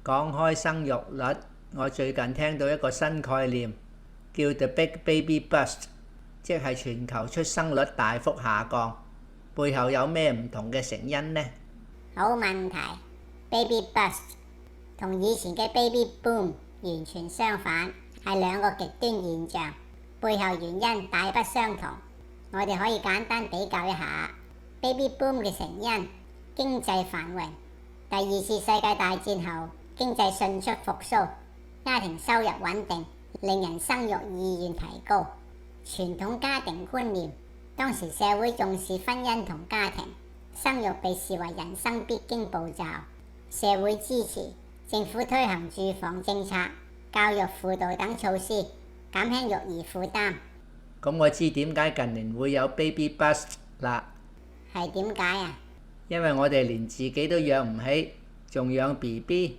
講開生育率，我最近聽到一個新概念，叫 The Big Baby Bust，即係全球出生率大幅下降，背後有咩唔同嘅成因呢？好問題。 Baby Bust 同以前嘅 Baby Boom 完全相反，係兩個極端現象，背後原因大不相同。我哋可以簡單比較一下。Baby Boom 嘅成因：經濟繁榮，第二次世界大戰後經濟迅速復甦，家庭收入穩定，令人生育意願提高。傳統家庭觀念，當時社會重視婚姻同家庭，生育被視為人生必經步驟。社會支持，政府推行住房政策、教育輔導等措施，減輕育兒負擔。咁我知點解近年會有 baby bust 啦。係點解啊？因為我哋連自己都養唔起，仲養 BB。